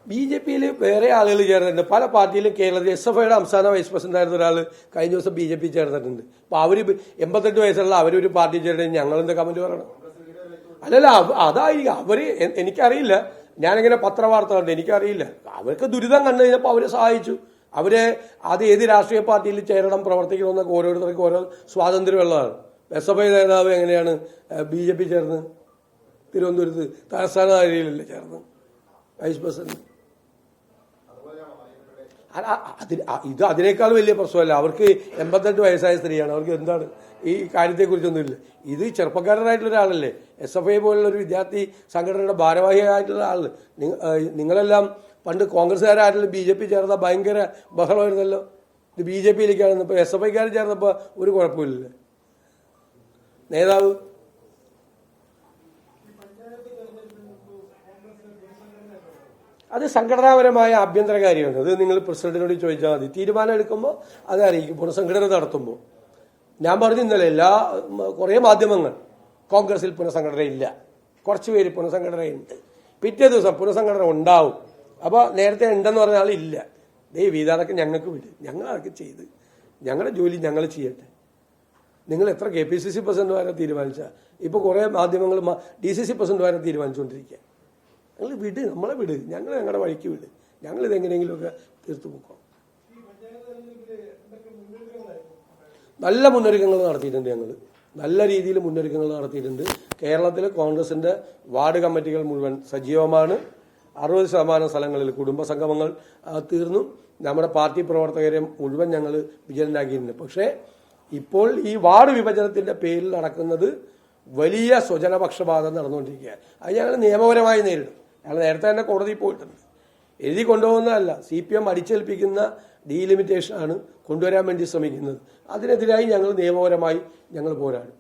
BJP-യിൽ വേറെ ആളുകൾ ചേർന്നിട്ടുണ്ട്. പല പാർട്ടിയിലും കേരളത്തിൽ SFIയുടെ സംസ്ഥാന വൈസ് പ്രസിഡന്റ് ആയിരുന്ന ഒരാൾ കഴിഞ്ഞ ദിവസം BJP ചേർന്നിട്ടുണ്ട്. അപ്പൊ അവര് 88 വയസ്സുള്ള അവരൊരു പാർട്ടി ചേർന്നിട്ട് ഞങ്ങളെന്താ കമന്റ് പറയണം? അല്ലല്ല, അതായിരിക്കും അവര്. എനിക്കറിയില്ല, ഞാനിങ്ങനെ പത്രവാർത്ത കണ്ട്, എനിക്കറിയില്ല. അവർക്ക് ദുരിതം കണ്ടു കഴിഞ്ഞപ്പോൾ അവരെ സഹായിച്ചു. അവര് അത് ഏത് രാഷ്ട്രീയ പാർട്ടിയിൽ ചേരണം, പ്രവർത്തിക്കണമെന്നൊക്കെ ഓരോരുത്തർക്കും ഓരോ സ്വാതന്ത്ര്യമുള്ളതാണ്. SFI നേതാവ് എങ്ങനെയാണ് BJP ചേർന്ന് തിരുവനന്തപുരത്ത് തലസ്ഥാന നഗരിയിലല്ലേ ചേർന്ന് വൈസ് പ്രസിഡന്റ്? ഇത് അതിനേക്കാൾ വലിയ പ്രശ്നമല്ല. അവർക്ക് 88 വയസ്സായ സ്ത്രീയാണ്. അവർക്ക് എന്താണ് ഈ കാര്യത്തെക്കുറിച്ചൊന്നുമില്ല. ഇത് ചെറുപ്പക്കാരനായിട്ടുള്ള ഒരാളല്ലേ, SFI പോലുള്ള ഒരു വിദ്യാർത്ഥി സംഘടനയുടെ ഭാരവാഹിയായിട്ടുള്ള ആള്. നിങ്ങളെല്ലാം പണ്ട് കോൺഗ്രസ്സുകാരായിട്ടുള്ള BJP ചേർന്ന ഭയങ്കര ബഹളമായിരുന്നല്ലോ. ഇത് BJP-യിലേക്കാണ്. ഇപ്പൊ SFIക്കാർ ചേർന്നപ്പോ ഒരു കുഴപ്പമില്ലല്ലേ നേതാവ്? അത് സംഘടനാപരമായ ആഭ്യന്തര കാര്യമാണ്. അത് നിങ്ങൾ പ്രസിഡന്റിനോട് ചോദിച്ചാൽ മതി. തീരുമാനം എടുക്കുമ്പോൾ അത് അറിയിക്കും. പുനഃസംഘടന നടത്തുമ്പോൾ ഞാൻ പറഞ്ഞു ഇന്നലെ കുറേ മാധ്യമങ്ങൾ കോൺഗ്രസിൽ പുനഃസംഘടന ഇല്ല, കുറച്ച് പേര് പുനഃസംഘടനയുണ്ട്, പിറ്റേ ദിവസം പുനഃസംഘടന ഉണ്ടാവും. അപ്പോൾ നേരത്തെ ഉണ്ടെന്ന് പറഞ്ഞ ആളില്ല. ഇതൊക്കെ ഞങ്ങൾക്ക് വിട്, ഞങ്ങൾ അതൊക്കെ ചെയ്ത് ഞങ്ങളുടെ ജോലി ഞങ്ങൾ ചെയ്യട്ടെ. നിങ്ങൾ എത്ര KPCC പ്രസിഡന്റ് വരെ തീരുമാനിച്ചാൽ ഇപ്പോൾ കുറേ മാധ്യമങ്ങൾ DCC പ്രസിഡന്റ് വരെ തീരുമാനിച്ചുകൊണ്ടിരിക്കുക. ഞങ്ങൾ വിട്, നമ്മളെ വിട്, ഞങ്ങൾ ഞങ്ങളുടെ വഴിക്ക് വിട്, ഞങ്ങൾ ഇതെങ്ങനെയെങ്കിലുമൊക്കെ തീർത്തു പോക്കാം. നല്ല മുന്നൊരുക്കങ്ങൾ നടത്തിയിട്ടുണ്ട്. ഞങ്ങൾ നല്ല രീതിയിൽ മുന്നൊരുക്കങ്ങൾ നടത്തിയിട്ടുണ്ട്. കേരളത്തിലെ കോൺഗ്രസിന്റെ വാർഡ് കമ്മിറ്റികൾ മുഴുവൻ സജീവമാണ്. 60% സ്ഥലങ്ങളിൽ കുടുംബ സംഗമങ്ങൾ തീർന്നു. നമ്മുടെ പാർട്ടി പ്രവർത്തകരെ മുഴുവൻ ഞങ്ങൾ വിജയനാക്കിയിട്ടുണ്ട്. പക്ഷേ ഇപ്പോൾ ഈ വാർഡ് വിഭജനത്തിന്റെ പേരിൽ നടക്കുന്നത് വലിയ സ്വജനപക്ഷപാതം നടന്നുകൊണ്ടിരിക്കുകയാണ്. അത് ഞങ്ങൾ നിയമപരമായി നേരിടും. ഞങ്ങൾ നേരത്തെ തന്നെ കോടതിയിൽ പോയിട്ടുണ്ട്. എഴുതി കൊണ്ടുപോകുന്നതല്ല, CPM അടിച്ചേൽപ്പിക്കുന്ന ഡീലിമിറ്റേഷനാണ് കൊണ്ടുവരാൻ വേണ്ടി ശ്രമിക്കുന്നത്. അതിനെതിരായി ഞങ്ങൾ നിയമപരമായി ഞങ്ങൾ പോരാടും.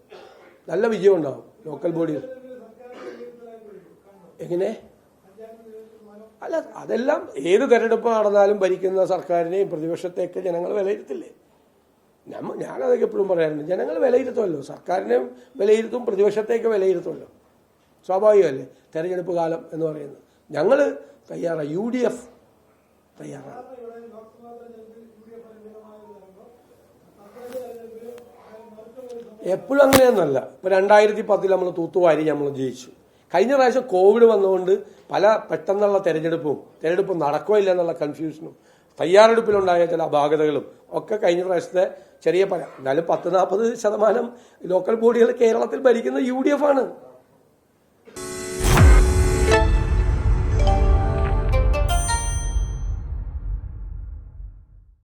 നല്ല വിജയം ഉണ്ടാവും ലോക്കൽ ബോഡിയിൽ. എങ്ങനെ? അല്ല, അതെല്ലാം ഏത് തെരഞ്ഞെടുപ്പ് നടന്നാലും ഭരിക്കുന്ന സർക്കാരിനെയും പ്രതിപക്ഷത്തെയൊക്കെ ജനങ്ങൾ വിലയിരുത്തില്ലേ? ഞാനതൊക്കെ എപ്പോഴും പറയാറുണ്ട്. ജനങ്ങൾ വിലയിരുത്തുമല്ലോ, സർക്കാരിനെയും വിലയിരുത്തും, പ്രതിപക്ഷത്തെയൊക്കെ വിലയിരുത്തുമല്ലോ. സ്വാഭാവികമല്ലേ തെരഞ്ഞെടുപ്പ് കാലം എന്ന് പറയുന്നത്. ഞങ്ങൾ തയ്യാറാണ്, UDF തയ്യാറാണ്. എപ്പോഴും അങ്ങനെയൊന്നല്ല. ഇപ്പൊ 2010 നമ്മൾ തൂത്തുവാരി നമ്മൾ ജയിച്ചു. കഴിഞ്ഞ പ്രാവശ്യം കോവിഡ് വന്നുകൊണ്ട് പല പെട്ടെന്നുള്ള തെരഞ്ഞെടുപ്പും നടക്കുകയില്ല എന്നുള്ള കൺഫ്യൂഷനും തയ്യാറെടുപ്പിലുണ്ടായ ചില അപാകതകളും ഒക്കെ കഴിഞ്ഞ പ്രാവശ്യത്തെ ചെറിയ എന്നാലും 10-40% ലോക്കൽ ബോഡികൾ കേരളത്തിൽ ഭരിക്കുന്ന UDF ആണ്.